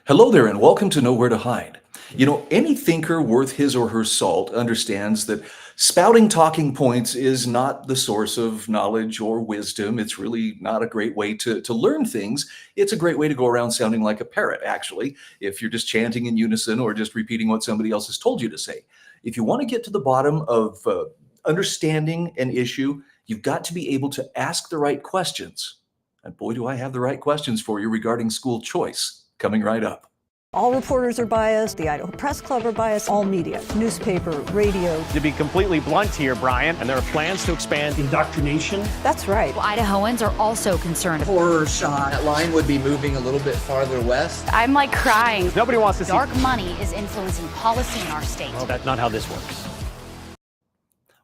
Hello there, and welcome to Know Where to Hide. Any thinker worth his or her salt understands that spouting talking points is not the source of knowledge or wisdom. It's really not a great way to learn things. It's a great way to go around sounding like a parrot, actually, if you're just chanting in unison or just repeating what somebody else has told you to say. If you want to get to the bottom of understanding an issue, you've got to be able to ask the right questions. And boy, do I have the right questions for you regarding school choice coming right up. All reporters are biased, the Idaho Press Club are biased, all media, newspaper, radio. To be completely blunt here, Brian, and there are plans to expand indoctrination. That's right. Well, Idahoans are also concerned. Horror shot. That line would be moving a little bit farther west. I'm like crying. Nobody wants to see Dark money is influencing policy in our state. Well, that's not how this works.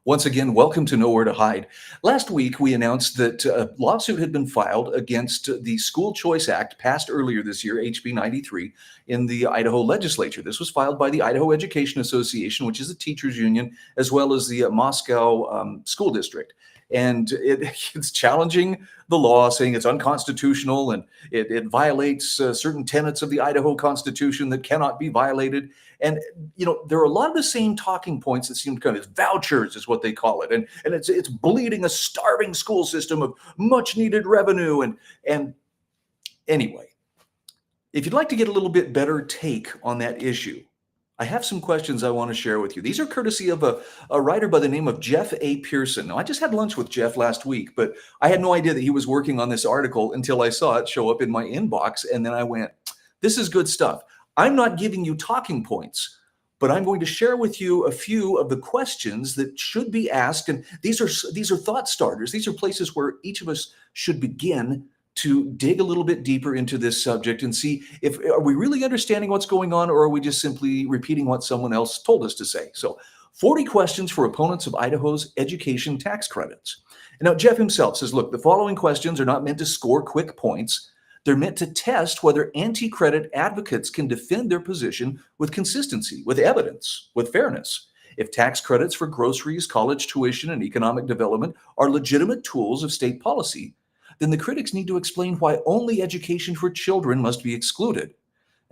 Once again, welcome to Know Where to Hide. Last week, we announced that a lawsuit had been filed against the School Choice Act passed earlier this year, HB 93, in the Idaho legislature. This was filed by the Idaho Education Association, which is a teachers union, as well as the Moscow School District. And it's challenging the law, saying it's unconstitutional and it violates certain tenets of the Idaho Constitution that cannot be violated. And, there are a lot of the same talking points that seem to come as vouchers is what they call it. And it's bleeding a starving school system of much needed revenue. And anyway, if you'd like to get a little bit better take on that issue, I have some questions I want to share with you. These are courtesy of a writer by the name of Jeff A. Pearson. Now, I just had lunch with Jeff last week, but I had no idea that he was working on this article until I saw it show up in my inbox. And then I went, this is good stuff. I'm not giving you talking points, but I'm going to share with you a few of the questions that should be asked. And these are thought starters. These are places where each of us should begin to dig a little bit deeper into this subject and see if are we really understanding what's going on, or are we just simply repeating what someone else told us to say. So 40 questions for opponents of Idaho's education tax credits. And now Jeff himself says, look, the following questions are not meant to score quick points. They're meant to test whether anti-credit advocates can defend their position with consistency, with evidence, with fairness. If tax credits for groceries, college tuition, and economic development are legitimate tools of state policy, then the critics need to explain why only education for children must be excluded.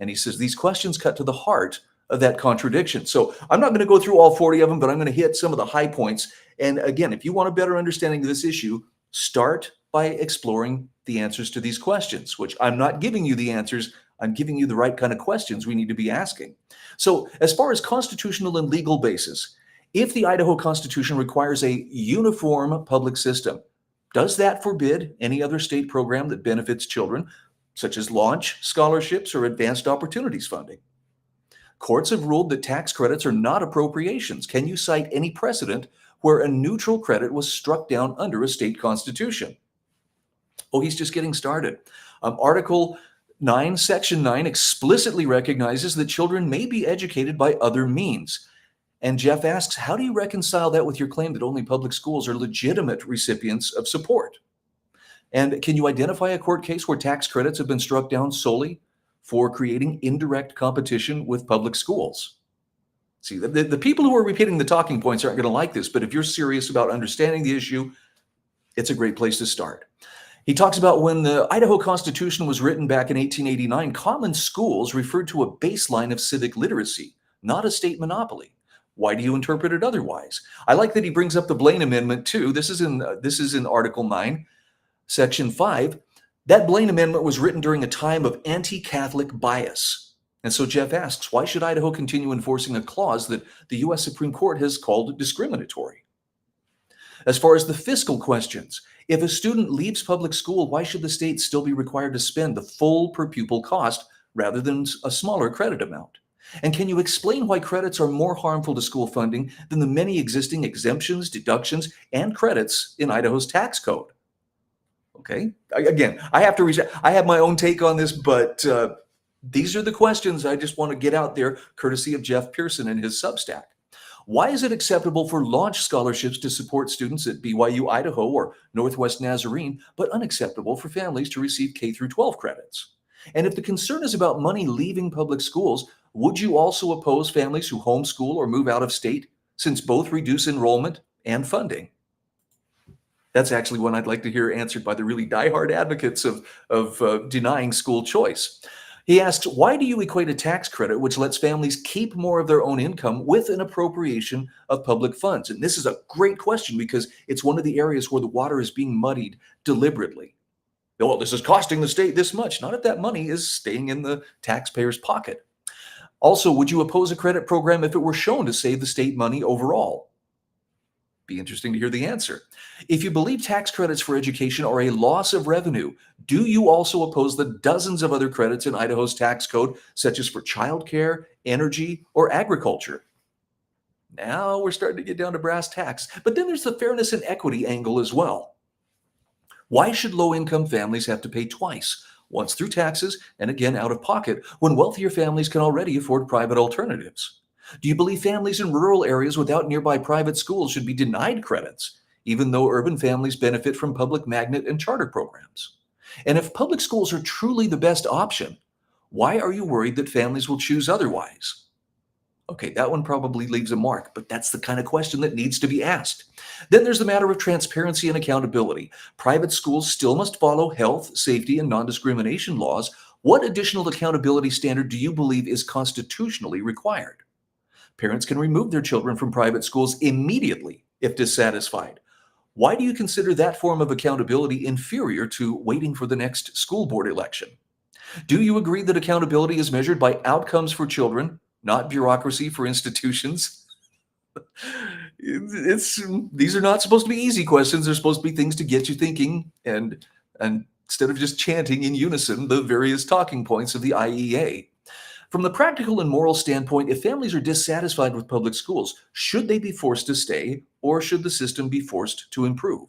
And he says these questions cut to the heart of that contradiction. So I'm not going to go through all 40 of them, but I'm going to hit some of the high points. And again, if you want a better understanding of this issue, start by exploring the answers to these questions, which I'm not giving you the answers. I'm giving you the right kind of questions we need to be asking. So as far as constitutional and legal basis, if the Idaho Constitution requires a uniform public system, does that forbid any other state program that benefits children, such as launch scholarships or advanced opportunities funding? Courts have ruled that tax credits are not appropriations. Can you cite any precedent where a neutral credit was struck down under a state constitution? Oh, he's just getting started. Article 9, Section 9 explicitly recognizes that children may be educated by other means. And Jeff asks, how do you reconcile that with your claim that only public schools are legitimate recipients of support? And can you identify a court case where tax credits have been struck down solely for creating indirect competition with public schools? See, the people who are repeating the talking points aren't going to like this, but if you're serious about understanding the issue, it's a great place to start. He talks about when the Idaho Constitution was written back in 1889, common schools referred to a baseline of civic literacy, not a state monopoly. Why do you interpret it otherwise? I like that he brings up the Blaine Amendment too. This is in Article 9, Section 5. That Blaine Amendment was written during a time of anti-Catholic bias. And so Jeff asks, why should Idaho continue enforcing a clause that the U.S. Supreme Court has called discriminatory? As far as the fiscal questions, if a student leaves public school, why should the state still be required to spend the full per pupil cost rather than a smaller credit amount? And can you explain why credits are more harmful to school funding than the many existing exemptions, deductions, and credits in Idaho's tax code? Okay, again, I have my own take on this, but these are the questions I just want to get out there, courtesy of Jeff Pearson and his Substack. Why is it acceptable for launch scholarships to support students at BYU Idaho or Northwest Nazarene, but unacceptable for families to receive K through 12 credits? And if the concern is about money leaving public schools, would you also oppose families who homeschool or move out of state, since both reduce enrollment and funding? That's actually one I'd like to hear answered by the really diehard advocates of denying school choice. He asks, why do you equate a tax credit which lets families keep more of their own income with an appropriation of public funds? And this is a great question because it's one of the areas where the water is being muddied deliberately. Well, this is costing the state this much. Not if that money is staying in the taxpayer's pocket. Also, would you oppose a credit program if it were shown to save the state money overall? Be interesting to hear the answer. If you believe tax credits for education are a loss of revenue, do you also oppose the dozens of other credits in Idaho's tax code, such as for childcare, energy, or agriculture? Now we're starting to get down to brass tacks. But then there's the fairness and equity angle as well. Why should low-income families have to pay twice, once through taxes and again out of pocket, when wealthier families can already afford private alternatives? Do you believe families in rural areas without nearby private schools should be denied credits, even though urban families benefit from public magnet and charter programs? And if public schools are truly the best option, why are you worried that families will choose otherwise? Okay, that one probably leaves a mark, but that's the kind of question that needs to be asked. Then there's the matter of transparency and accountability. Private schools still must follow health, safety, and non-discrimination laws. What additional accountability standard do you believe is constitutionally required? Parents can remove their children from private schools immediately if dissatisfied. Why do you consider that form of accountability inferior to waiting for the next school board election? Do you agree that accountability is measured by outcomes for children, not bureaucracy for institutions? These are not supposed to be easy questions. They're supposed to be things to get you thinking and instead of just chanting in unison the various talking points of the IEA. From the practical and moral standpoint, if families are dissatisfied with public schools, should they be forced to stay or should the system be forced to improve?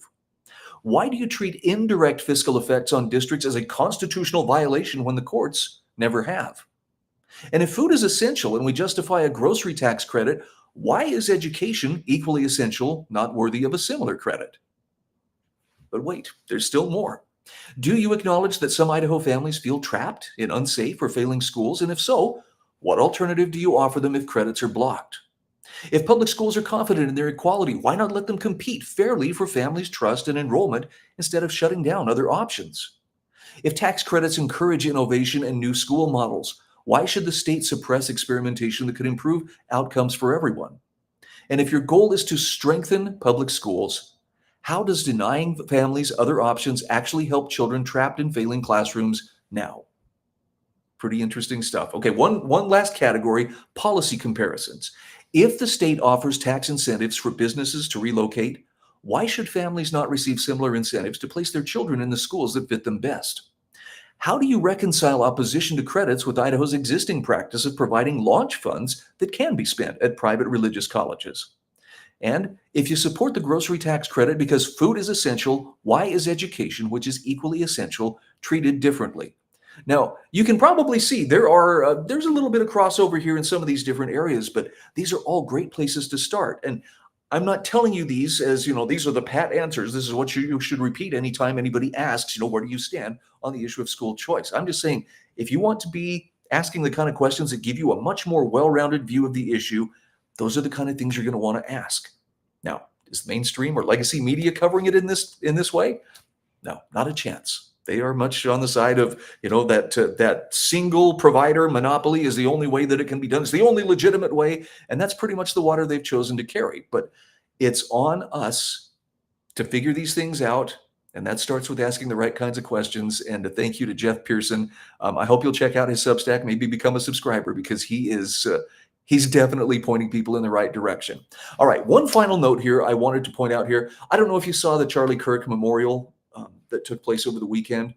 Why do you treat indirect fiscal effects on districts as a constitutional violation when the courts never have? And if food is essential and we justify a grocery tax credit, why is education equally essential, not worthy of a similar credit? But wait, there's still more. Do you acknowledge that some Idaho families feel trapped in unsafe or failing schools? And if so, what alternative do you offer them if credits are blocked? If public schools are confident in their equality, why not let them compete fairly for families' trust and enrollment instead of shutting down other options? If tax credits encourage innovation and new school models, why should the state suppress experimentation that could improve outcomes for everyone? And if your goal is to strengthen public schools, how does denying families other options actually help children trapped in failing classrooms now? Pretty interesting stuff. Okay, one last category, policy comparisons. If the state offers tax incentives for businesses to relocate, why should families not receive similar incentives to place their children in the schools that fit them best? How do you reconcile opposition to credits with Idaho's existing practice of providing launch funds that can be spent at private religious colleges? And if you support the grocery tax credit because food is essential, why is education, which is equally essential, treated differently? Now, you can probably see there's a little bit of crossover here in some of these different areas, but these are all great places to start. And I'm not telling you these as, these are the pat answers. This is what you should repeat anytime anybody asks, where do you stand on the issue of school choice? I'm just saying, if you want to be asking the kind of questions that give you a much more well-rounded view of the issue, those are the kind of things you're going to want to ask. Now, is mainstream or legacy media covering it in this way? No, not a chance. They are much on the side of, that single provider monopoly is the only way that it can be done. It's the only legitimate way, and that's pretty much the water they've chosen to carry. But it's on us to figure these things out, and that starts with asking the right kinds of questions. And a thank you to Jeff Pearson. I hope you'll check out his Substack, maybe become a subscriber, because he's definitely pointing people in the right direction. All right, one final note here I wanted to point out here. I don't know if you saw the Charlie Kirk memorial that took place over the weekend.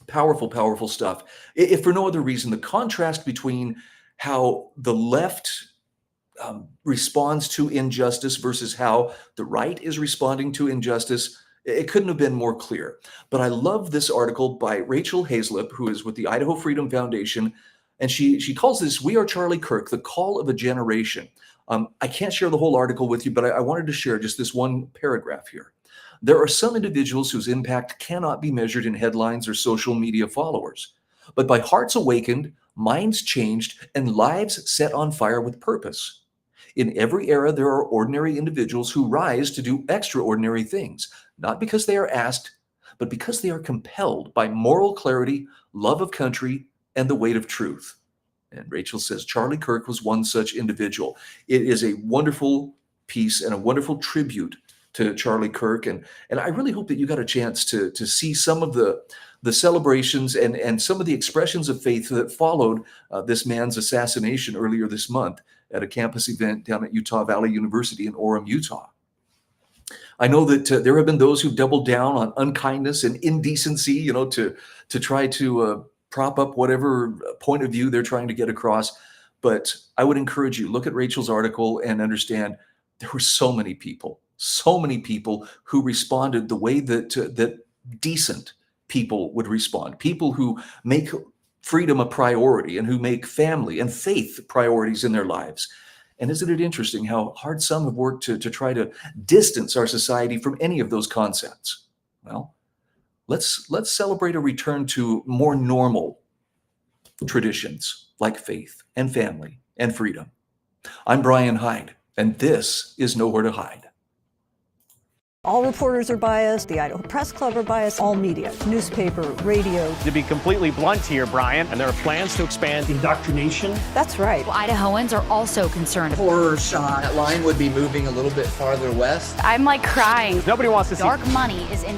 Powerful, powerful stuff. If for no other reason, the contrast between how the left responds to injustice versus how the right is responding to injustice, it couldn't have been more clear. But I love this article by Rachel Hazlip, who is with the Idaho Freedom Foundation. And she calls this, "We Are Charlie Kirk, the Call of a Generation." I can't share the whole article with you, but I wanted to share just this one paragraph here. There are some individuals whose impact cannot be measured in headlines or social media followers, but by hearts awakened, minds changed, and lives set on fire with purpose. In every era, there are ordinary individuals who rise to do extraordinary things, not because they are asked, but because they are compelled by moral clarity, love of country, and the weight of truth. And Rachel says Charlie Kirk was one such individual. It is a wonderful piece and a wonderful tribute to Charlie Kirk. And I really hope that you got a chance to see some of the celebrations and some of the expressions of faith that followed this man's assassination earlier this month at a campus event down at Utah Valley University in Orem, Utah. I know that there have been those who've doubled down on unkindness and indecency, to try to prop up whatever point of view they're trying to get across. But I would encourage you, look at Rachel's article and understand there were so many people who responded the way that decent people would respond. People who make freedom a priority and who make family and faith priorities in their lives. And isn't it interesting how hard some have worked to try to distance our society from any of those concepts? Well, let's celebrate a return to more normal traditions like faith and family and freedom. I'm Brian Hyde, and this is Nowhere to Hide. All reporters are biased. The Idaho Press Club are biased. All media, newspaper, radio. To be completely blunt here, Brian, and there are plans to expand indoctrination. That's right. Well, Idahoans are also concerned. Horror shot. That line would be moving a little bit farther west. I'm like crying. Nobody wants to see Dark money is in